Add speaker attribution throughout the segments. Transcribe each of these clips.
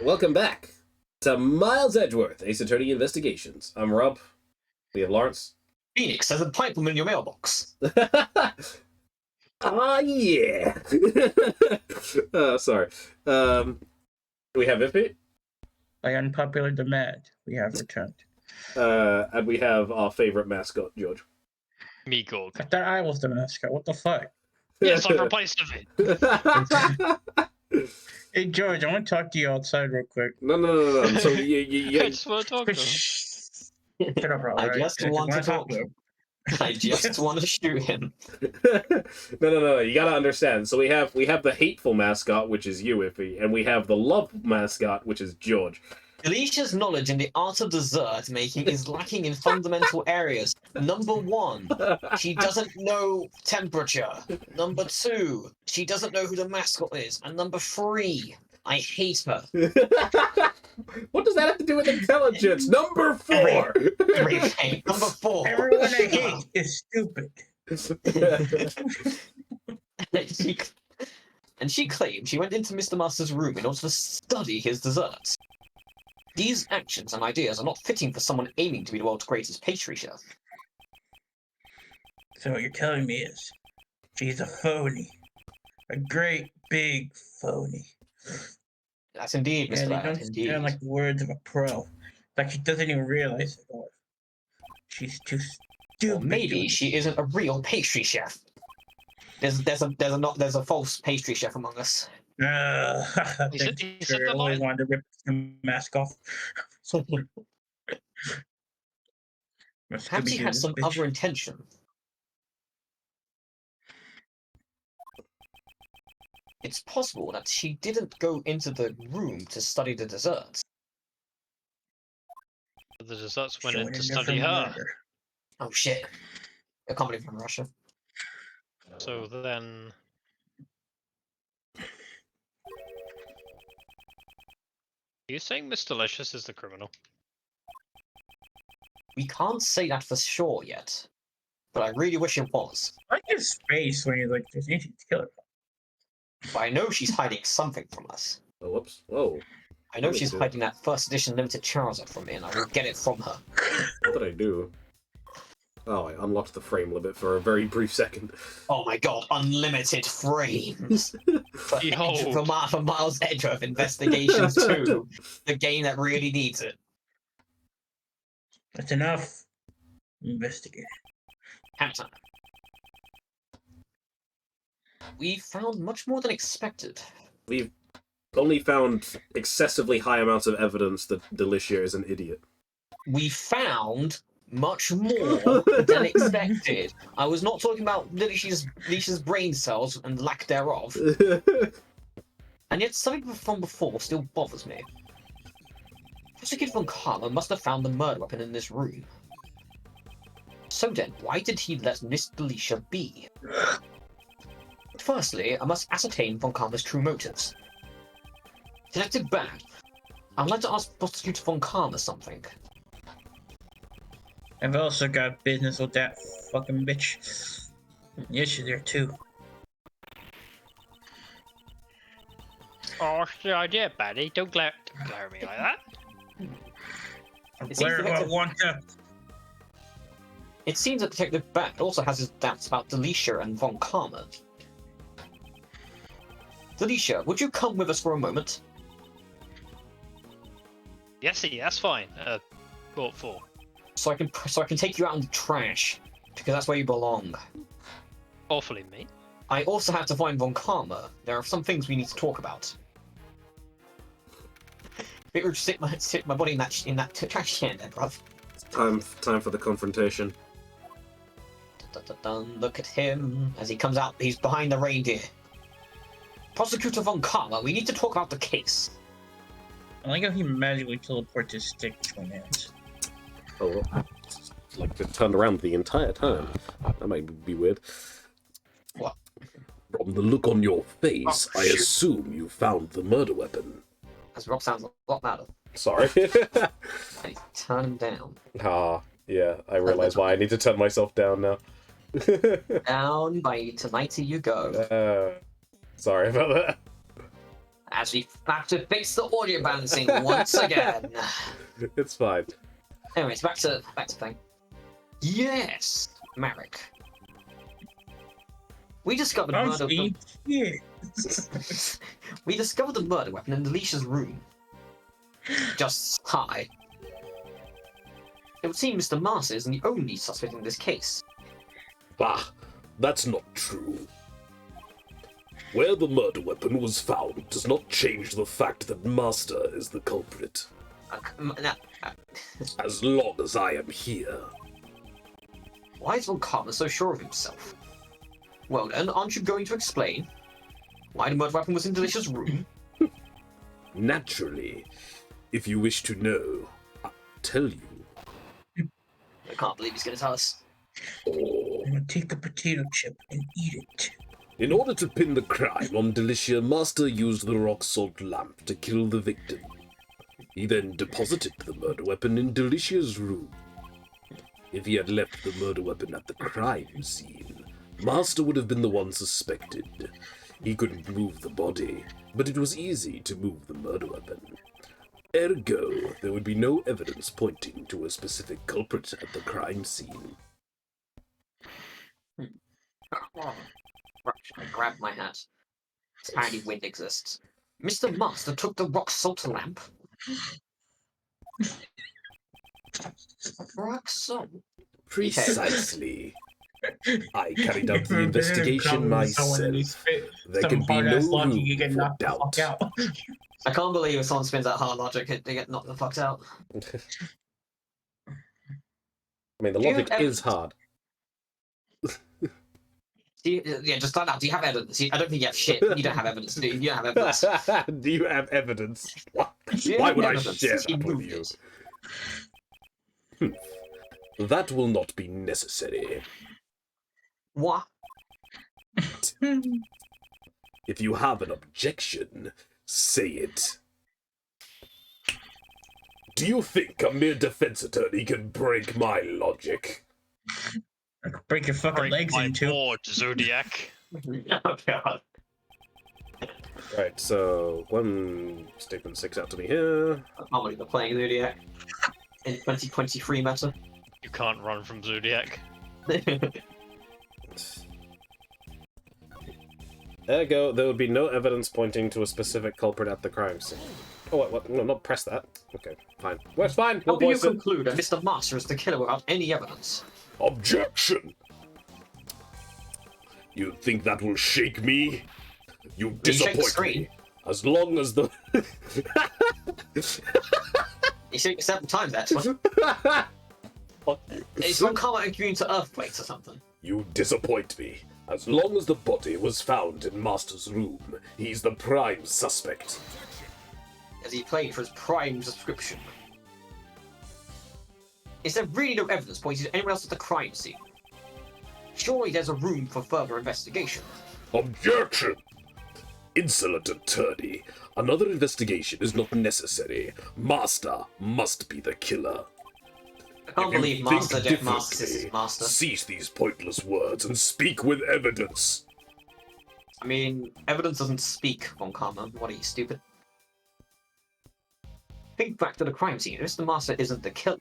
Speaker 1: Welcome back to Miles Edgeworth, Ace Attorney Investigations. I'm Rob. We have Lawrence.
Speaker 2: Phoenix, there's a pipe bomb in your mailbox.
Speaker 1: Yeah. Sorry. We have Iffy.
Speaker 3: By unpopular demand, we have returned.
Speaker 1: And we have our favorite mascot, George.
Speaker 4: Me, Gorg.
Speaker 3: I thought I was the mascot. What the fuck?
Speaker 4: Yes, I've replaced it.
Speaker 3: Hey, George, I want to talk to you outside real quick.
Speaker 1: No. So
Speaker 4: I just want to talk to him.
Speaker 3: Shut up, Rob.
Speaker 2: I
Speaker 3: alright?
Speaker 2: just want to talk.
Speaker 3: to him.
Speaker 2: I just want to shoot him.
Speaker 1: No. You gotta understand. So we have the hateful mascot, which is you, Iffy, and we have the love mascot, which is George.
Speaker 2: Alicia's knowledge in the art of dessert making is lacking in fundamental areas. Number 1, she doesn't know temperature. Number 2, she doesn't know who the mascot is. And number 3, I hate her.
Speaker 1: What does that have to do with intelligence? Number 4.
Speaker 2: Everything. Number 4.
Speaker 3: Everyone I hate is stupid.
Speaker 2: And she claimed she went into Mr. Master's room in order to study his desserts. These actions and ideas are not fitting for someone aiming to be the world's greatest pastry chef.
Speaker 3: So what you're telling me is, she's a phony. A great, big phony.
Speaker 2: That's indeed,
Speaker 3: Yeah,
Speaker 2: Mr.
Speaker 3: they
Speaker 2: Ad,
Speaker 3: don't
Speaker 2: indeed.
Speaker 3: sound like the words of a pro. Like she doesn't even realize it. Or she's too stupid.
Speaker 2: Or maybe she isn't a real pastry chef. There's a false pastry chef among us.
Speaker 3: I
Speaker 4: Is it-
Speaker 3: think
Speaker 4: is it
Speaker 3: sure,
Speaker 4: the
Speaker 3: I always
Speaker 4: line?
Speaker 3: wanted to rip the mask off.
Speaker 2: Perhaps she had some other intention. It's possible that she didn't go into the room to study the desserts.
Speaker 4: The desserts went
Speaker 3: Showing
Speaker 4: in to
Speaker 3: a
Speaker 4: study
Speaker 3: different
Speaker 4: her.
Speaker 3: murder.
Speaker 2: Oh shit. A comedy from Russia.
Speaker 4: So then... Are you saying Miss Delicious is the criminal?
Speaker 2: We can't say that for sure yet, but I really wish it was.
Speaker 3: I like his face when he's like, there's anything to kill her.
Speaker 2: But I know she's hiding something from us.
Speaker 1: Oh, whoops. Whoa.
Speaker 2: I know
Speaker 1: What
Speaker 2: she's
Speaker 1: is it?
Speaker 2: hiding that first edition limited Charizard from me, and I will get it from her.
Speaker 1: What did I do? Oh, I unlocked the frame limit for a very brief second.
Speaker 2: Oh my god, unlimited frames!
Speaker 4: Behold.
Speaker 2: For Miles Edgeworth Investigations 2, the game that really needs it.
Speaker 3: That's enough. Investigate.
Speaker 2: Hammer time. We found much more than expected.
Speaker 1: We've only found excessively high amounts of evidence that Delicia is an idiot.
Speaker 2: We found much more than expected. I was not talking about Alicia's brain cells and lack thereof. And yet something from before still bothers me. Prosecutor von Karma must have found the murder weapon in this room. So then, why did he let Miss Delicia be? Firstly, I must ascertain von Karma's true motives. Detective Bad, I'd like to ask Prosecutor von Karma something.
Speaker 3: I've also got business with that fucking bitch. Yeah, she's there too.
Speaker 4: Oh, what's the idea, Baddy? Don't glare at me like that.
Speaker 2: It seems
Speaker 3: Where do I
Speaker 2: Detective-
Speaker 3: want to?
Speaker 2: It seems that Detective Bad also has his doubts about Delicia and von Karma. Delicia, would you come with us for a moment?
Speaker 4: Yesy, that's fine. What for?
Speaker 2: So I can take you out in the trash, because that's where you belong.
Speaker 4: Awfully me.
Speaker 2: I also have to find von Karma. There are some things we need to talk about. It would stick my body in that trash can there, bruv.
Speaker 1: Time for the confrontation.
Speaker 2: Dun, dun, dun. Look at him as he comes out. He's behind the reindeer. Prosecutor von Karma, we need to talk about the case.
Speaker 3: I like how he magically teleports his stick between hands.
Speaker 1: Oh, it's like it turned around the entire time. That might be weird.
Speaker 2: What?
Speaker 1: From the look on your face,
Speaker 2: Oh,
Speaker 1: I
Speaker 2: shoot.
Speaker 1: assume you found the murder weapon.
Speaker 2: As Rob sounds a lot louder.
Speaker 1: Sorry.
Speaker 2: I need to turn him down.
Speaker 1: Yeah, I realize why I need to turn myself down now.
Speaker 2: Down by tonight you go.
Speaker 1: Sorry about that.
Speaker 2: As we have to fix the audio balancing once again.
Speaker 1: It's fine.
Speaker 2: Anyways, back to thing. Yes, Merrick. We discovered murder.
Speaker 3: Yeah.
Speaker 2: We discovered the murder weapon in Alicia's room. Just high. It would seem Mr. Master isn't the only suspect in this case.
Speaker 5: Bah, that's not true. Where the murder weapon was found does not change the fact that Master is the culprit. As long as I am here.
Speaker 2: Why is Von Karma so sure of himself? Well then, aren't you going to explain why the murder weapon was in Delicia's room?
Speaker 5: Naturally. If you wish to know, I'll tell you.
Speaker 2: I can't believe he's going to tell us.
Speaker 5: Or,
Speaker 3: I'm gonna take the potato chip and eat it.
Speaker 5: in order to pin the crime on Delicia, Master used the rock salt lamp to kill the victim. He then deposited the murder weapon in Delicia's room. If he had left the murder weapon at the crime scene, Master would have been the one suspected. He couldn't move the body, but it was easy to move the murder weapon. Ergo, there would be no evidence pointing to a specific culprit at the crime scene.
Speaker 2: I grabbed my hat. Apparently wind exists. Mr. Master took the rock salt lamp. Rock salt?
Speaker 5: Precisely. I carried out the investigation myself. There can be no room for doubt.
Speaker 2: I can't believe if someone spins that hard logic, they get knocked the fuck out.
Speaker 1: I mean, the
Speaker 2: Do you
Speaker 1: logic
Speaker 2: have
Speaker 1: is hard.
Speaker 2: Just start out. Do you have evidence? I don't think you have shit. You don't have evidence, do you? You don't have evidence.
Speaker 1: Do you have evidence? What?
Speaker 2: Do you
Speaker 5: Why
Speaker 2: have
Speaker 5: would I
Speaker 2: evidence?
Speaker 5: share
Speaker 2: He
Speaker 5: that with
Speaker 2: moved
Speaker 5: you?
Speaker 2: it.
Speaker 5: That will not be necessary.
Speaker 2: What?
Speaker 5: If you have an objection, say it. Do you think a mere defense attorney can break my logic?
Speaker 3: I could break your fucking
Speaker 4: Break
Speaker 3: legs
Speaker 4: my
Speaker 3: in two.
Speaker 4: board, Zodiac.
Speaker 2: Oh god.
Speaker 1: Right, so one statement sticks out to me here.
Speaker 2: I can't believe they're playing Zodiac in 2023 meta.
Speaker 4: You can't run from Zodiac.
Speaker 1: Ergo, there would be no evidence pointing to a specific culprit at the crime scene. Oh, what? No, not press that. Okay, fine. Well, it's fine.
Speaker 2: How
Speaker 1: We'll
Speaker 2: do you
Speaker 1: voice it.
Speaker 2: conclude that Mr. Master is the killer without any evidence?
Speaker 5: Objection! You think that will shake me? You
Speaker 2: You shake the
Speaker 5: disappoint
Speaker 2: screen.
Speaker 5: me. As long as the...
Speaker 2: You see it several times actually. It's one comment immune to earthquakes or something.
Speaker 5: You disappoint me. As long as the body was found in Master's room, he's the prime suspect.
Speaker 2: As he played for his prime subscription. Is there really no evidence pointing to anyone else at the crime scene? Surely there's a room for further investigation.
Speaker 5: Objection! Insolent attorney. Another investigation is not necessary. Master must be the killer.
Speaker 2: I can't
Speaker 5: If you
Speaker 2: believe
Speaker 5: think
Speaker 2: Master Jeff Masters is
Speaker 5: differently,
Speaker 2: Master.
Speaker 5: cease these pointless words and speak with evidence.
Speaker 2: I mean, evidence doesn't speak, Von Karma. What are you, stupid? Think back to the crime scene. If Mr. Master isn't the killer,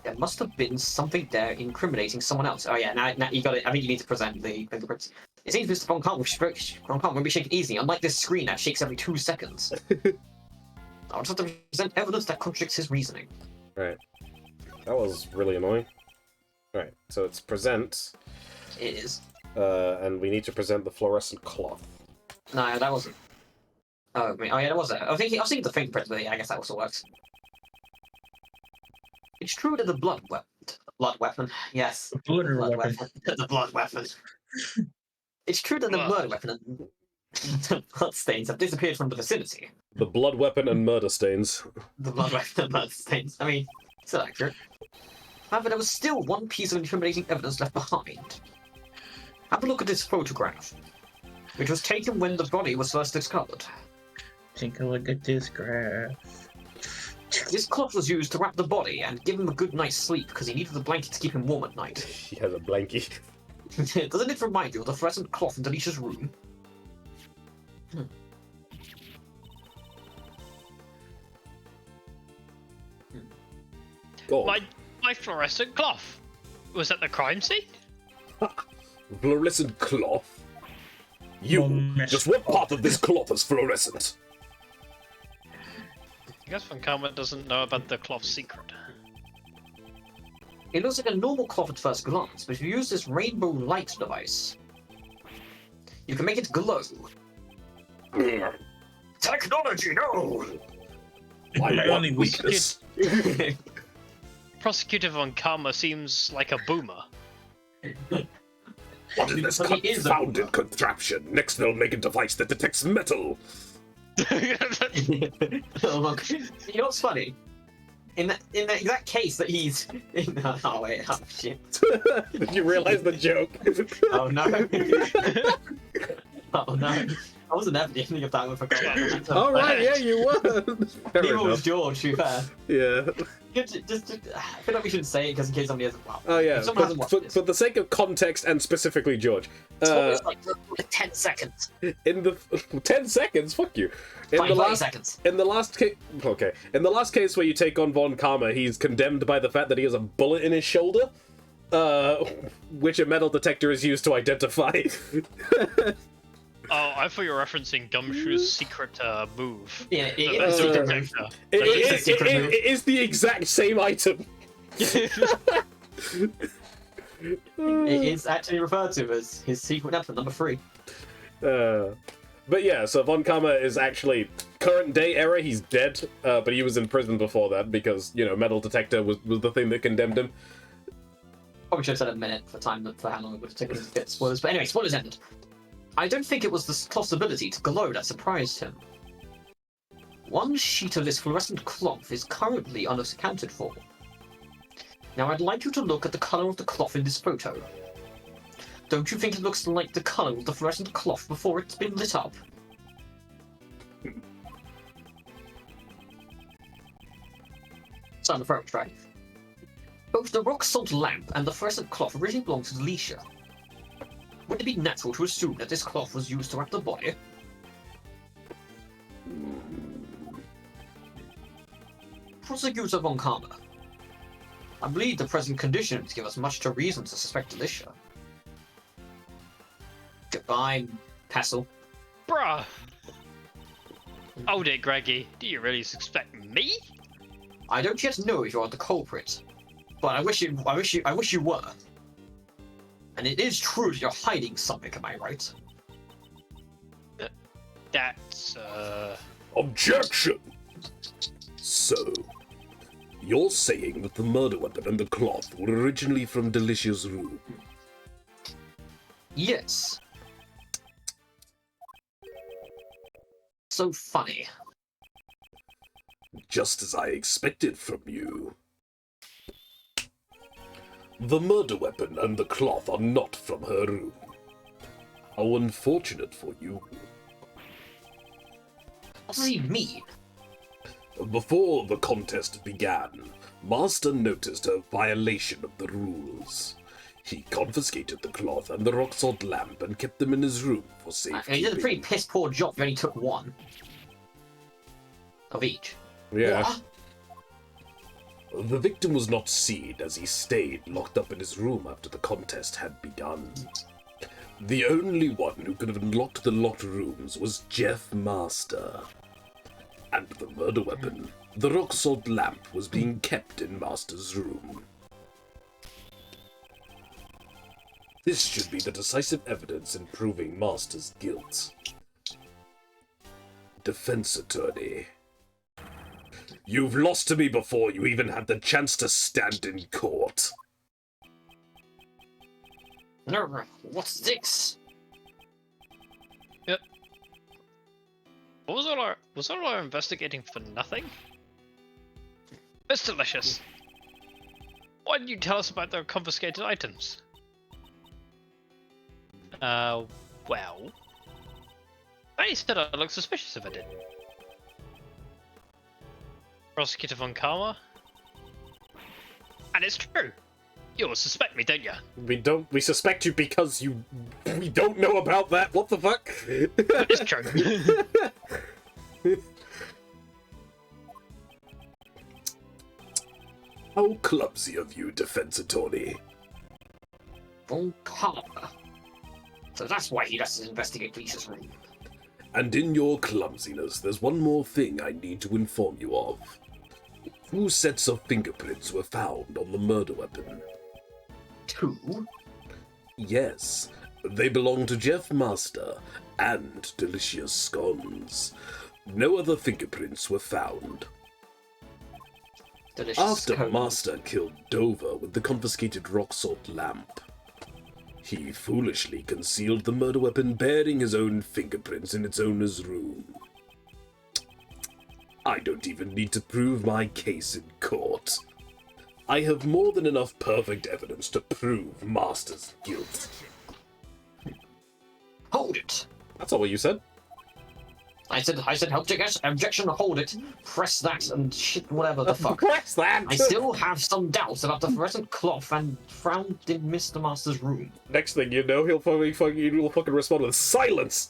Speaker 2: there must have been something there incriminating someone else. Oh yeah, now you got it. I think you need to present the fingerprints. It seems Mr. Von Karma will be shaken easily, unlike this screen that shakes every 2 seconds. I'll just have to present evidence that contradicts his reasoning.
Speaker 1: Right. That was really annoying. Right, so it's present,
Speaker 2: It is.
Speaker 1: and we need to present the fluorescent cloth.
Speaker 2: No, that wasn't. Oh, I mean, oh yeah, that was it. I was thinking the fingerprints, but yeah, I guess that also works. It's true that the blood weapon, yes,
Speaker 3: Blood weapon.
Speaker 2: the blood weapon. It's true that the
Speaker 4: Blood.
Speaker 2: murder weapon and the blood stains have disappeared from the vicinity.
Speaker 1: The blood weapon and murder stains.
Speaker 2: The blood weapon and blood stains. I mean, still accurate. However, there was still one piece of incriminating evidence left behind. Have a look at this photograph, which was taken when the body was first discovered.
Speaker 3: Take a look at this graph.
Speaker 2: This cloth was used to wrap the body and give him a good night's sleep because he needed a blanket to keep him warm at night.
Speaker 1: He has a blankie.
Speaker 2: Doesn't it remind you of the fluorescent cloth in Delicia's room?
Speaker 5: Go on.
Speaker 4: My fluorescent cloth. Was that the crime scene?
Speaker 5: Fluorescent cloth? You, just what part of this cloth is fluorescent?
Speaker 4: I guess Von Karma doesn't know about the cloth's secret.
Speaker 2: It looks like a normal cloth at first glance, but if you use this rainbow light device, you can make it glow. Technology, no!
Speaker 5: My
Speaker 3: only
Speaker 5: one weakness.
Speaker 4: Prosecutor Von Karma seems like a boomer.
Speaker 5: What is this
Speaker 2: But he is a
Speaker 5: confounded contraption? Next they'll make a device that detects metal.
Speaker 2: You know what's funny? In that exact case that he's in. Oh wait, oh shit.
Speaker 1: Did you realize the joke?
Speaker 2: Oh no. Oh no. I wasn't ever thinking of that. I forgot about that.
Speaker 1: All right, yeah, you were. Fair
Speaker 2: Neither was
Speaker 1: enough.
Speaker 2: George, to be fair.
Speaker 1: Yeah.
Speaker 2: Just, I feel like we shouldn't say it because in case somebody hasn't. Well,
Speaker 1: Oh yeah.
Speaker 2: if someone hasn't watched
Speaker 1: For,
Speaker 2: this,
Speaker 1: for the sake of context and specifically George,
Speaker 2: it's like 10 seconds.
Speaker 1: in the 10 seconds, fuck you. In
Speaker 2: Fine,
Speaker 1: the
Speaker 2: 20
Speaker 1: last
Speaker 2: seconds.
Speaker 1: in the last case, okay. In the last case where you take on Von Karma, he's condemned by the fact that he has a bullet in his shoulder, which a metal detector is used to identify.
Speaker 4: Oh, I thought you were referencing Gumshoe's secret move.
Speaker 2: Yeah,
Speaker 4: The
Speaker 2: it is
Speaker 4: metal
Speaker 2: secret
Speaker 4: detector.
Speaker 2: move.
Speaker 1: It
Speaker 2: a secret move.
Speaker 1: it is the exact same item.
Speaker 2: It is actually referred to as his secret weapon number 3.
Speaker 1: But yeah, so Von Karma is actually current day era. He's dead, but he was in prison before that because metal detector was the thing that condemned him.
Speaker 2: Probably should have said a minute for how long it would have taken to get spoilers. But anyway, spoilers ended. I don't think it was the cloth's ability to glow that surprised him. One sheet of this fluorescent cloth is currently unaccounted for. Now I'd like you to look at the colour of the cloth in this photo. Don't you think it looks like the colour of the fluorescent cloth before it's been lit up? So on the front, right? Both the rock salt lamp and the fluorescent cloth originally belonged to Delicia. Would it be natural to assume that this cloth was used to wrap the body? Prosecutor Von Karma. I believe the present conditions give us much to reason to suspect Delicia. Goodbye, Passel.
Speaker 4: Bruh! Hold it, Greggy. Do you really suspect me?
Speaker 2: I don't yet know if you are the culprit, but I wish you were. And it is true that you're hiding something, am I right?
Speaker 4: That's,
Speaker 5: Objection! So, you're saying that the murder weapon and the cloth were originally from Delicia's room?
Speaker 2: Yes. So funny.
Speaker 5: Just as I expected from you. The murder weapon and the cloth are not from her room. How unfortunate for you.
Speaker 2: What does he mean?
Speaker 5: Before the contest began, Master noticed a violation of the rules. He confiscated the cloth and the rock salt lamp and kept them in his room for
Speaker 2: He
Speaker 5: safekeeping.
Speaker 2: did a pretty piss poor job. He only took one of each.
Speaker 1: Yeah.
Speaker 2: What?
Speaker 5: The victim was not seen as he stayed locked up in his room after the contest had begun. The only one who could have unlocked the locked rooms was Jeff Master. And the murder weapon, the rock salt lamp, was being kept in Master's room. This should be the decisive evidence in proving Master's guilt. Defense attorney. You've lost to me before you even had the chance to stand in court.
Speaker 2: No, what's this?
Speaker 4: was all our investigating for nothing? It's delicious. Why didn't you tell us about the confiscated items? Well... I said I looked suspicious if I did. Prosecutor Von Karma? And it's true. You all suspect me, don't you?
Speaker 1: We suspect you because we don't know about that. What the fuck?
Speaker 4: It's true.
Speaker 5: How clumsy of you, defense attorney.
Speaker 2: Von Karma. So that's why he doesn't investigate Felicia's room.
Speaker 5: And in your clumsiness, there's one more thing I need to inform you of. 2 sets of fingerprints were found on the murder weapon.
Speaker 2: 2?
Speaker 5: Yes, they belong to Jeff Master and Delicious Scones. No other fingerprints were found.
Speaker 2: Delicious
Speaker 5: After
Speaker 2: Scones.
Speaker 5: Master killed Dover with the confiscated rock salt lamp, he foolishly concealed the murder weapon bearing his own fingerprints in its owner's room. I don't even need to prove my case in court. I have more than enough perfect evidence to prove Master's guilt.
Speaker 2: Hold it!
Speaker 1: That's not what you said.
Speaker 2: I said, objection, hold it, press that, and shit, whatever the fuck.
Speaker 1: Press that!
Speaker 2: I still have some doubts about the fluorescent cloth and found in Mr. Master's room.
Speaker 1: Next thing you know, he'll fucking respond with silence.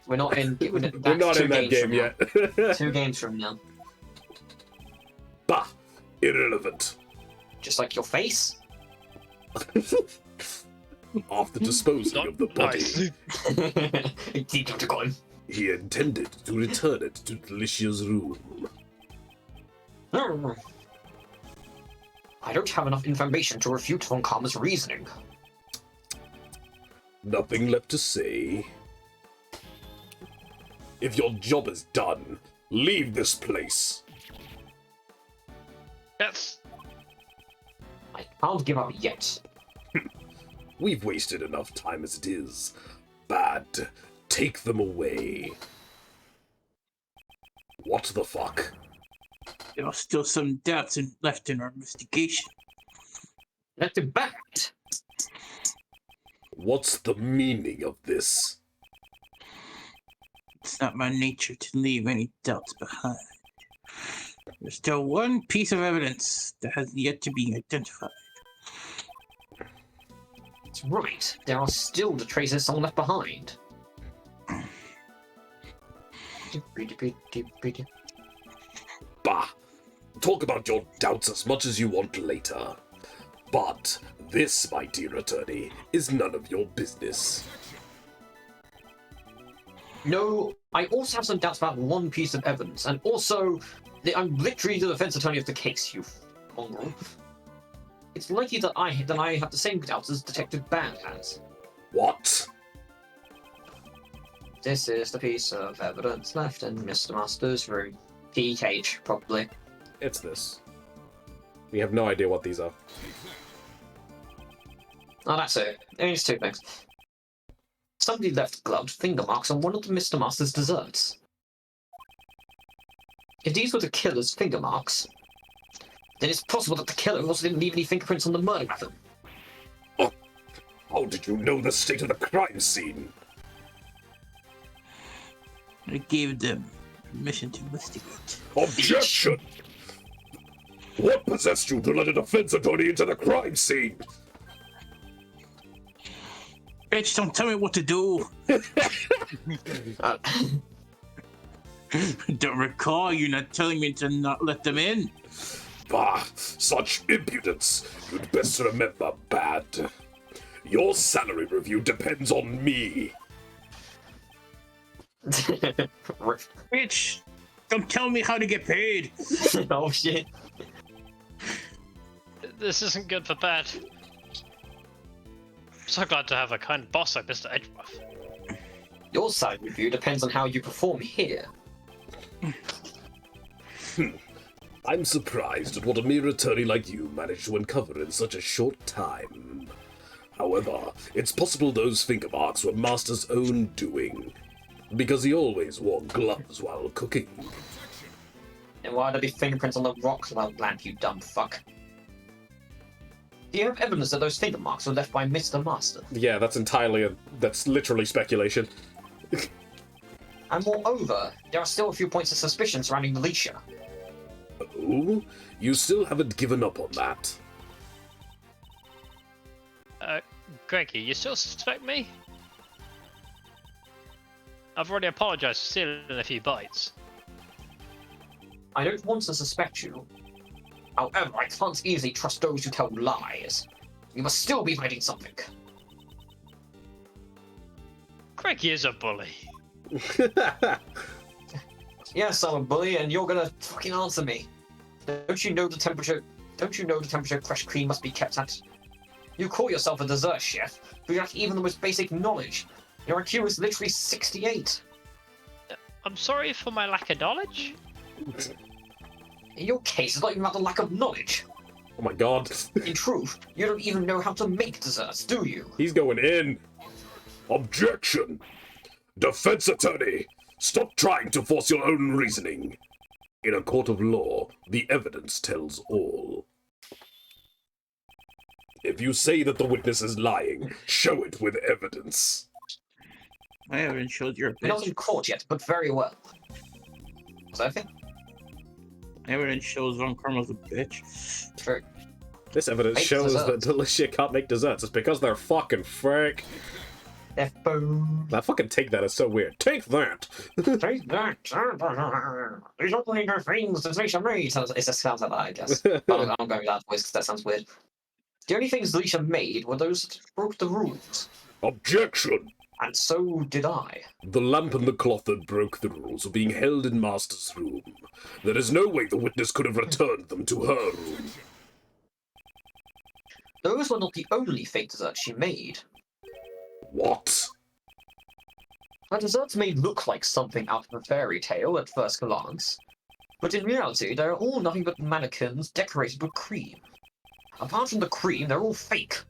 Speaker 2: We're not in.
Speaker 1: We're not in that game yet.
Speaker 2: 2 games from now.
Speaker 5: Bah! Irrelevant.
Speaker 2: Just like your face.
Speaker 5: After disposing of the body,
Speaker 2: Deep to go him.
Speaker 5: he intended to return it to Delicia's room.
Speaker 2: I don't have enough information to refute Von Karma's reasoning.
Speaker 5: Nothing left to say. If your job is done, leave this place.
Speaker 4: That's
Speaker 2: I can't give up yet.
Speaker 5: We've wasted enough time as it is. Bad. Take them away. What the fuck?
Speaker 3: There are still some doubts left in our investigation.
Speaker 2: Let it back.
Speaker 5: What's the meaning of this?
Speaker 3: It's not my nature to leave any doubts behind. There's still one piece of evidence that has yet to be identified.
Speaker 2: That's right. There are still the traces someone left behind.
Speaker 5: Bah! Talk about your doubts as much as you want later. But this, my dear attorney, is none of your business.
Speaker 2: No, I also have some doubts about one piece of evidence, and also, I'm literally the defense attorney of the case, you mongrel. It's likely that I have the same doubts as Detective Band has.
Speaker 5: What?
Speaker 2: This is the piece of evidence left in Mr. Master's room. Key cage, probably.
Speaker 1: It's this. We have no idea what these are.
Speaker 2: Oh, that's it. It's 2 things. Somebody left gloved finger marks on one of the Mr. Master's desserts. If these were the killer's finger marks, then it's possible that the killer also didn't leave any fingerprints on the murder weapon.
Speaker 5: How did you know the state of the crime scene?
Speaker 3: I gave them permission to investigate.
Speaker 5: Objection! What possessed you to let a defense attorney into the crime scene?
Speaker 3: Bitch, don't tell me what to do.
Speaker 2: Uh,
Speaker 3: Don't recall you not telling me to not let them in.
Speaker 5: Bah, such impudence. You'd best remember, Bad. Your salary review depends on me.
Speaker 3: Bitch, don't tell me how to get paid.
Speaker 2: Oh shit.
Speaker 4: this isn't good for Bad. So glad to have a kind boss like Mr. Edgeworth.
Speaker 2: Your side review depends on how you perform here.
Speaker 5: I'm surprised at what a mere attorney like you managed to uncover in such a short time. However, it's possible those finger marks were Master's own doing, because he always wore gloves while cooking.
Speaker 2: And why'd there be fingerprints on the rock lamp, you dumb fuck? Do you have evidence that those finger marks were left by Mr. Master?
Speaker 1: Yeah, that's literally speculation.
Speaker 2: And moreover, there are still a few points of suspicion surrounding Alicia.
Speaker 5: Oh? You still haven't given up on that?
Speaker 4: Greggy, you still suspect me? I've already apologized for stealing a few bites.
Speaker 2: I don't want to suspect you. However, I can't easily trust those who tell lies. You must still be hiding something.
Speaker 4: Craigie is a bully.
Speaker 2: Yes, I'm a bully, and you're gonna fucking answer me. Don't you know the temperature fresh cream must be kept at? You call yourself a dessert chef, but you lack even the most basic knowledge. Your IQ is literally 68.
Speaker 4: I'm sorry for my lack of knowledge.
Speaker 2: In your case, it's not even about the lack of knowledge.
Speaker 1: Oh my god.
Speaker 2: In truth, you don't even know how to make desserts, do you?
Speaker 1: He's going in.
Speaker 5: Objection! Defense attorney! Stop trying to force your own reasoning. In a court of law, the evidence tells all. If you say that the witness is lying, show it with evidence.
Speaker 3: I haven't showed your
Speaker 2: You're not
Speaker 3: bitch.
Speaker 2: in court yet, but very well. So I think
Speaker 3: Evidence shows Von Karma's a bitch.
Speaker 2: true.
Speaker 1: This evidence
Speaker 2: Make
Speaker 1: shows that
Speaker 2: desserts.
Speaker 1: Delicia can't make desserts. It's because they're fucking frick.
Speaker 2: F-boom.
Speaker 1: That fucking take that is so weird. Take that!
Speaker 2: Take that. These are the things that Alicia made. It just sounds like that, I guess. I'm going with that voice because that sounds weird. The only things Alicia made were those that broke the rules.
Speaker 5: Objection!
Speaker 2: And so did I.
Speaker 5: The lamp and the cloth that broke the rules are being held in Master's room. There is no way the witness could have returned them to her room.
Speaker 2: Those were not the only fake desserts she made.
Speaker 5: What?
Speaker 2: Her desserts may look like something out of a fairy tale at first glance, but in reality, they're all nothing but mannequins decorated with cream. Apart from the cream, they're all fake.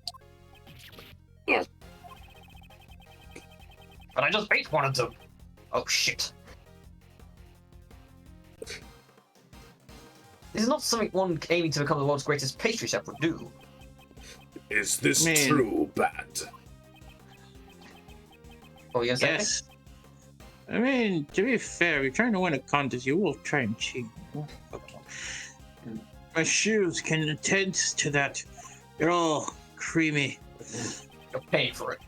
Speaker 5: Ugh.
Speaker 2: But I just ate one of them. Oh shit. This is not something one aiming to become the world's greatest pastry chef would do.
Speaker 5: Is this
Speaker 3: Man.
Speaker 5: true, Bat?
Speaker 2: Oh, yes.
Speaker 3: Yes. I mean, to be fair, if you're trying to win a contest, you will try and cheat. My shoes can attest to that. They're all creamy.
Speaker 2: You're paying for it.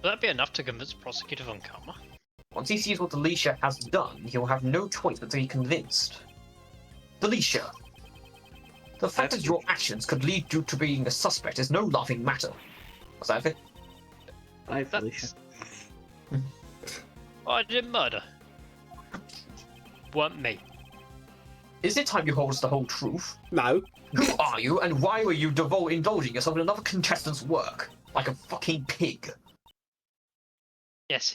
Speaker 4: Will that be enough to convince Prosecutor Von Karma?
Speaker 2: Once he sees what Delicia has done, he will have no choice but to be convinced. Delicia, the fact that your actions could lead you to being a suspect is no laughing matter. Was that it?
Speaker 3: Bye, Felicia.
Speaker 4: Oh, I didn't murder. Weren't me.
Speaker 2: Is it time you told us the whole truth?
Speaker 1: No.
Speaker 2: Who are you, and why were you indulging yourself in another contestant's work? Like a fucking pig.
Speaker 4: Yes,